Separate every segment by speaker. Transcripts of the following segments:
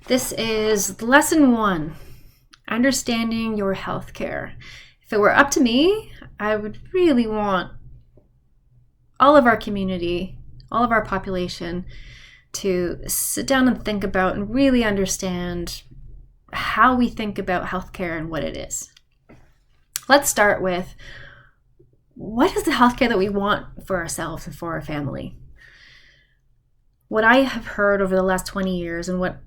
Speaker 1: This is lesson 1, understanding your healthcare. If it were up to me, I would really want all of our community, all of our population to sit down and think about and really understand how we think about healthcare and what it is. Let's start with, what is the healthcare that we want for ourselves and for our family? What I have heard over the last 20 years and what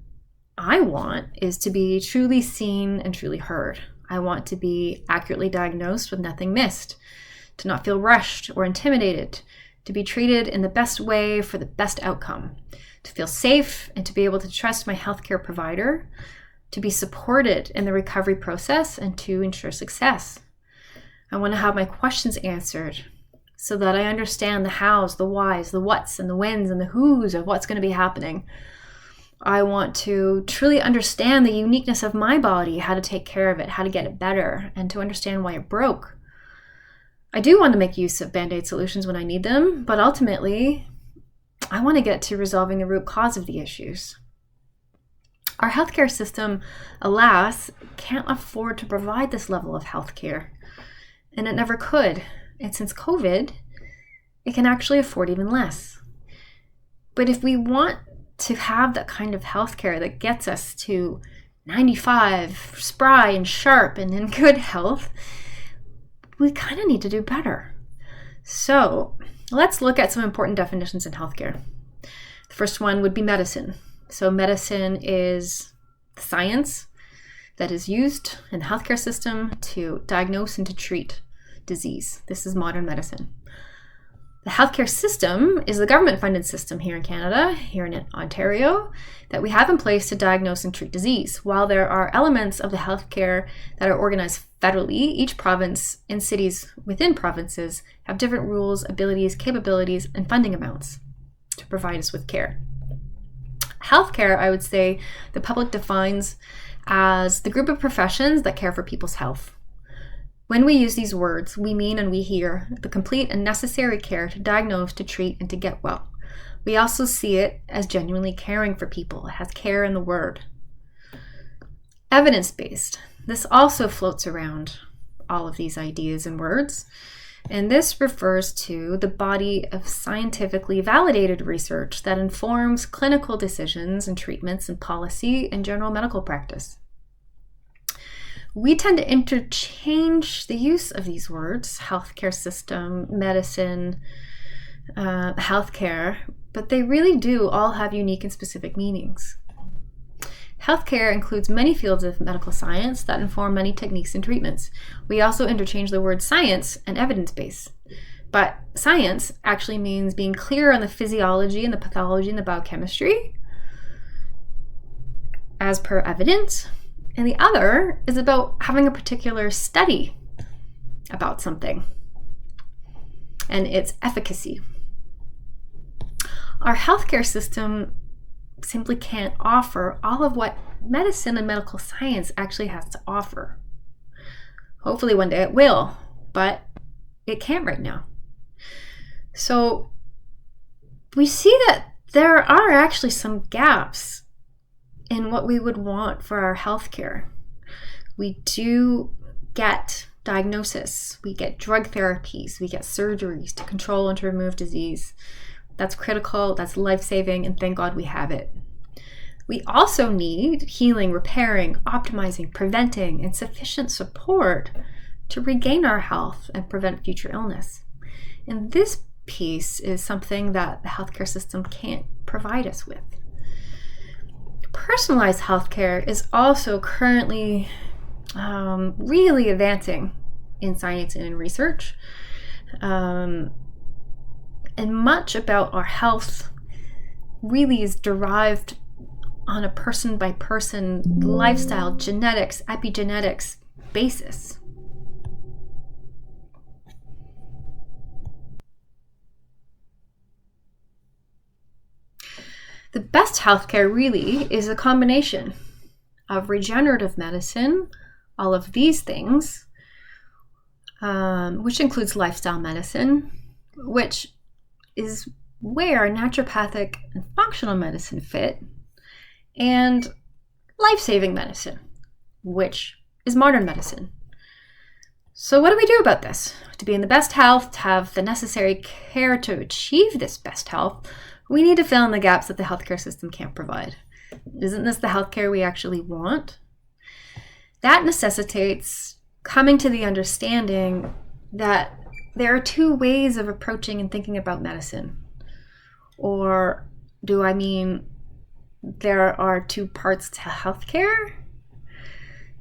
Speaker 1: I want is to be truly seen and truly heard. I want to be accurately diagnosed with nothing missed, to not feel rushed or intimidated, to be treated in the best way for the best outcome, to feel safe and to be able to trust my healthcare provider, to be supported in the recovery process and to ensure success. I want to have my questions answered so that I understand the hows, the whys, the whats, and the whens, and the whos of what's going to be happening. I want to truly understand the uniqueness of my body, how to take care of it, how to get it better, and to understand why it broke. I do want to make use of Band-Aid solutions when I need them, but ultimately, I want to get to resolving the root cause of the issues. Our healthcare system, alas, can't afford to provide this level of healthcare, and it never could. And since COVID, it can actually afford even less. But if we want to have that kind of healthcare that gets us to 95, spry and sharp and in good health, we kind of need to do better. So let's look at some important definitions in healthcare. The first one would be medicine. So medicine is the science that is used in the healthcare system to diagnose and to treat disease. This is modern medicine. The healthcare system is the government-funded system here in Canada, here in Ontario, that we have in place to diagnose and treat disease. While there are elements of the healthcare that are organized federally, each province and cities within provinces have different rules, abilities, capabilities, and funding amounts to provide us with care. Healthcare, I would say, the public defines as the group of professions that care for people's health. When we use these words, we mean and we hear the complete and necessary care to diagnose, to treat, and to get well. We also see it as genuinely caring for people. It has care in the word. Evidence-based. This also floats around all of these ideas and words. And this refers to the body of scientifically validated research that informs clinical decisions and treatments and policy and general medical practice. We tend to interchange the use of these words, healthcare system, medicine, healthcare, but they really do all have unique and specific meanings. Healthcare includes many fields of medical science that inform many techniques and treatments. We also interchange the word science and evidence-based. But science actually means being clear on the physiology and the pathology and the biochemistry as per evidence. And the other is about having a particular study about something and its efficacy. Our healthcare system simply can't offer all of what medicine and medical science actually has to offer. Hopefully one day it will, but it can't right now. So we see that there are actually some gaps in what we would want for our healthcare. We do get diagnosis, we get drug therapies, we get surgeries to control and to remove disease. That's critical, that's life-saving, and thank God we have it. We also need healing, repairing, optimizing, preventing, and sufficient support to regain our health and prevent future illness. And this piece is something that the healthcare system can't provide us with. Personalized healthcare is also currently really advancing in science and in research. And much about our health really is derived on a person-by-person lifestyle, genetics, epigenetics basis. The best healthcare really is a combination of regenerative medicine, all of these things, which includes lifestyle medicine, which is where naturopathic and functional medicine fit, and life-saving medicine, which is modern medicine. So what do we do about this? To be in the best health, to have the necessary care to achieve this best health, we need to fill in the gaps that the healthcare system can't provide. Isn't this the healthcare we actually want? That necessitates coming to the understanding that there are two ways of approaching and thinking about medicine. Or do I mean there are two parts to healthcare?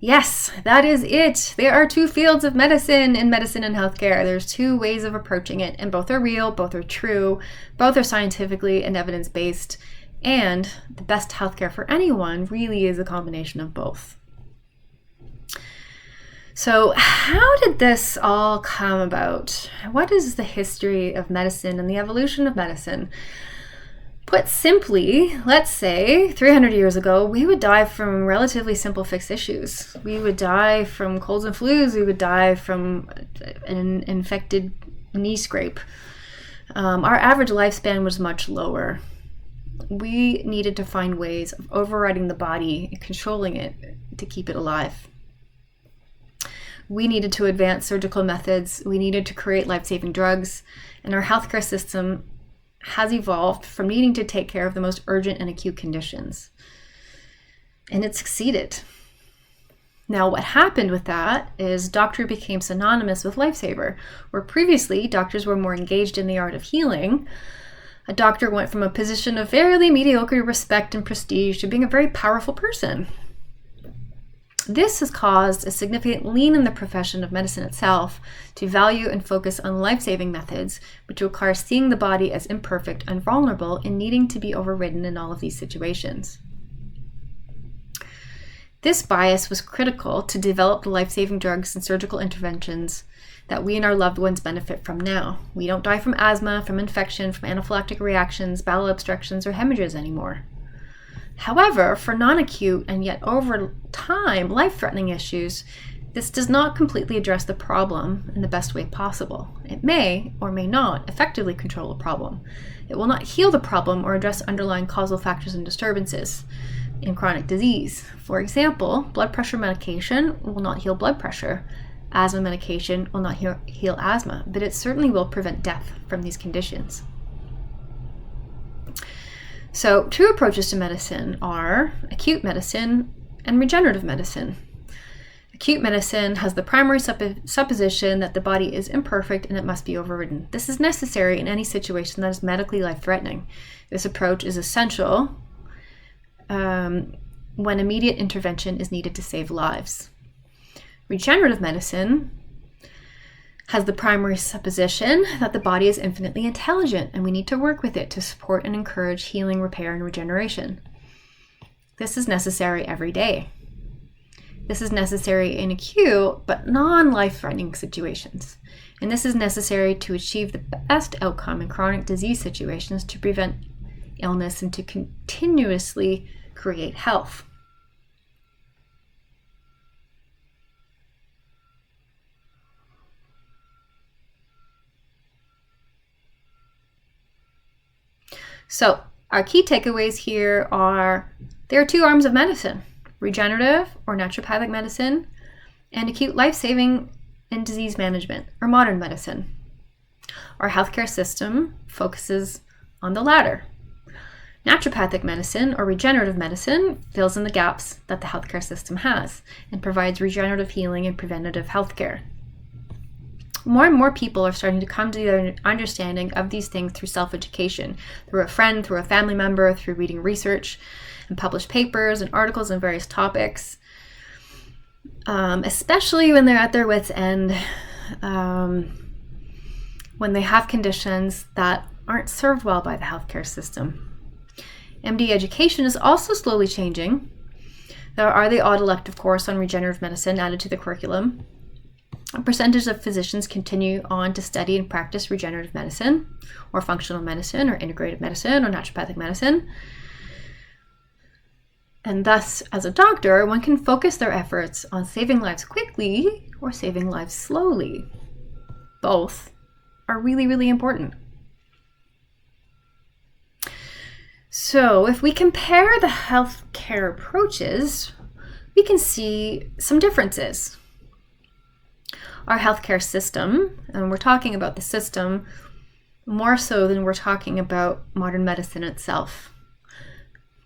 Speaker 1: Yes, that is it. There are two fields of medicine in medicine and healthcare. There's two ways of approaching it, and both are real, both are true, both are scientifically and evidence-based, and the best healthcare for anyone really is a combination of both. So how did this all come about? What is the history of medicine and the evolution of medicine? Put simply, let's say 300 years ago, we would die from relatively simple fixed issues. We would die from colds and flus. We would die from an infected knee scrape. Our average lifespan was much lower. We needed to find ways of overriding the body and controlling it to keep it alive. We needed to advance surgical methods. We needed to create life-saving drugs. And our healthcare system has evolved from needing to take care of the most urgent and acute conditions. And it succeeded. Now, what happened with that is doctor became synonymous with lifesaver, where previously doctors were more engaged in the art of healing. A doctor went from a position of fairly mediocre respect and prestige to being a very powerful person. This has caused a significant lean in the profession of medicine itself to value and focus on life-saving methods, which require seeing the body as imperfect and vulnerable and needing to be overridden in all of these situations. This bias was critical to develop the life-saving drugs and surgical interventions that we and our loved ones benefit from now. We don't die from asthma, from infection, from anaphylactic reactions, bowel obstructions, or hemorrhages anymore. However, for non-acute and yet over time life-threatening issues, this does not completely address the problem in the best way possible. It may or may not effectively control the problem. It will not heal the problem or address underlying causal factors and disturbances in chronic disease. For example, blood pressure medication will not heal blood pressure. Asthma medication will not heal asthma, but it certainly will prevent death from these conditions. So, two approaches to medicine are acute medicine and regenerative medicine. Acute medicine has the primary supposition that the body is imperfect and it must be overridden. This is necessary in any situation that is medically life-threatening. This approach is essential when immediate intervention is needed to save lives. Regenerative medicine has the primary supposition that the body is infinitely intelligent and we need to work with it to support and encourage healing, repair, and regeneration. This is necessary every day. This is necessary in acute but non-life-threatening situations. And this is necessary to achieve the best outcome in chronic disease situations to prevent illness and to continuously create health. So our key takeaways here are there are two arms of medicine, regenerative or naturopathic medicine, and acute life-saving and disease management or modern medicine. Our healthcare system focuses on the latter. Naturopathic medicine or regenerative medicine fills in the gaps that the healthcare system has and provides regenerative healing and preventative healthcare. More and more people are starting to come to the understanding of these things through self-education, through a friend, through a family member, through reading research and published papers and articles on various topics, especially when they're at their wits' end, when they have conditions that aren't served well by the healthcare system. MD education is also slowly changing. There are the odd elective course on regenerative medicine added to the curriculum. A percentage of physicians continue on to study and practice regenerative medicine, or functional medicine, or integrative medicine, or naturopathic medicine. And thus, as a doctor, one can focus their efforts on saving lives quickly or saving lives slowly. Both are really, really important. So if we compare the healthcare approaches, we can see some differences. Our healthcare system, and we're talking about the system more so than we're talking about modern medicine itself.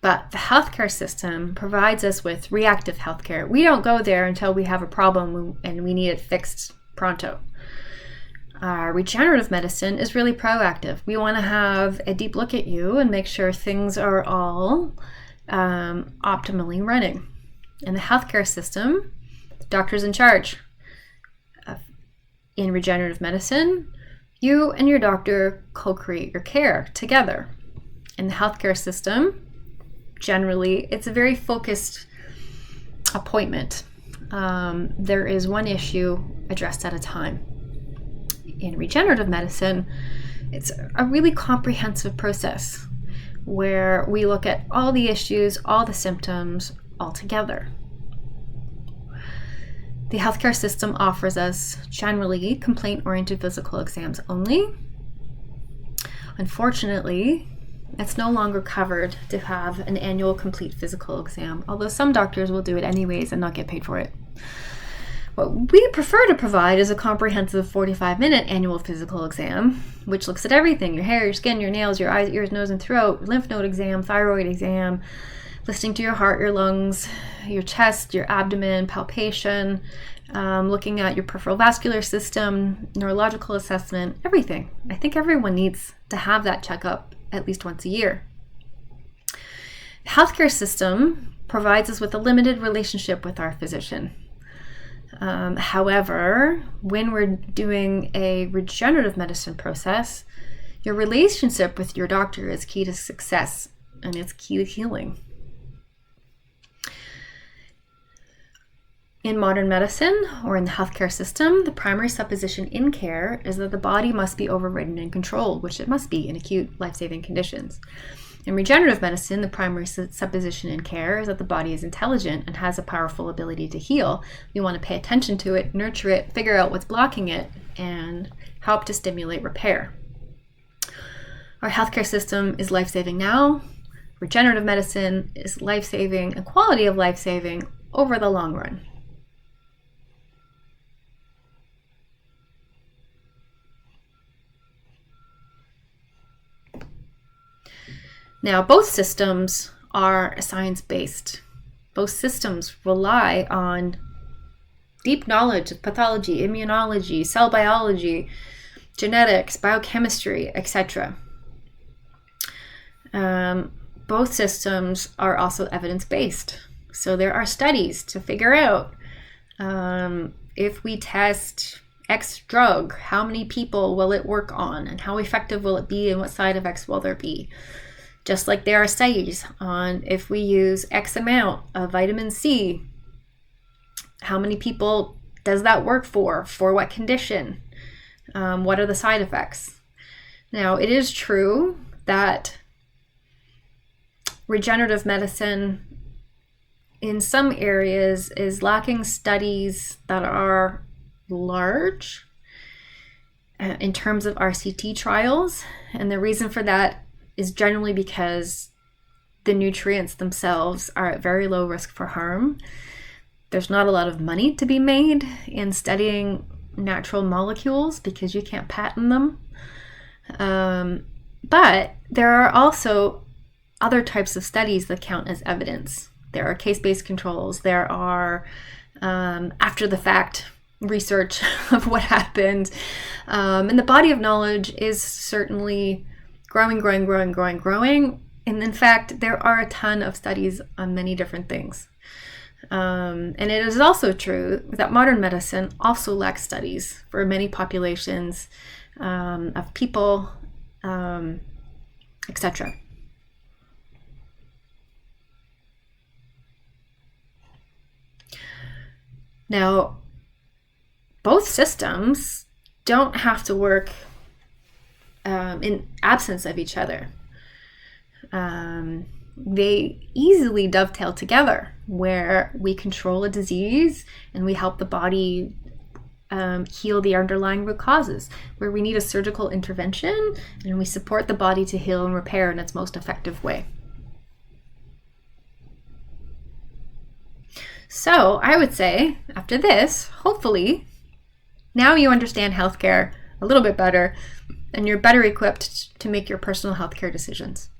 Speaker 1: But the healthcare system provides us with reactive healthcare. We don't go there until we have a problem and we need it fixed pronto. Regenerative medicine is really proactive. We want to have a deep look at you and make sure things are all optimally running. In the healthcare system, the doctor's in charge. In regenerative medicine, you and your doctor co-create your care together. In the healthcare system, generally, it's a very focused appointment. There is one issue addressed at a time. In regenerative medicine, it's a really comprehensive process where we look at all the issues, all the symptoms, all together. The healthcare system offers us generally complaint-oriented physical exams only. Unfortunately, it's no longer covered to have an annual complete physical exam, although some doctors will do it anyways and not get paid for it. What we prefer to provide is a comprehensive 45-minute annual physical exam, which looks at everything: your hair, your skin, your nails, your eyes, ears, nose, and throat, lymph node exam, thyroid exam, listening to your heart, your lungs, your chest, your abdomen, palpation, looking at your peripheral vascular system, neurological assessment, everything. I think everyone needs to have that checkup at least once a year. The healthcare system provides us with a limited relationship with our physician. However, when we're doing a regenerative medicine process, your relationship with your doctor is key to success and it's key to healing. In modern medicine or in the healthcare system, the primary supposition in care is that the body must be overridden and controlled, which it must be in acute life-saving conditions. In regenerative medicine, the primary supposition in care is that the body is intelligent and has a powerful ability to heal. We want to pay attention to it, nurture it, figure out what's blocking it, and help to stimulate repair. Our healthcare system is life-saving now. Regenerative medicine is life-saving and quality of life-saving over the long run. Now, both systems are science-based. Both systems rely on deep knowledge of pathology, immunology, cell biology, genetics, biochemistry, etc. Both systems are also evidence-based. So there are studies to figure out if we test X drug, how many people will it work on, and how effective will it be, and what side effects will there be. Just like there are studies on if we use X amount of vitamin C, how many people does that work for what condition, what are the side effects. Now, it is true that regenerative medicine in some areas is lacking studies that are large in terms of RCT trials, and the reason for that is generally because the nutrients themselves are at very low risk for harm. There's not a lot of money to be made in studying natural molecules because you can't patent them. But there are also other types of studies that count as evidence. There are case-based controls. There are after-the-fact research of what happened. And the body of knowledge is certainly growing. And in fact, there are a ton of studies on many different things. And it is also true that modern medicine also lacks studies for many populations of people, etc. Now, both systems don't have to work in absence of each other. They easily dovetail together, where we control a disease and we help the body heal the underlying root causes, where we need a surgical intervention and we support the body to heal and repair in its most effective way. So I would say after this, hopefully, now you understand healthcare a little bit better and you're better equipped to make your personal healthcare decisions.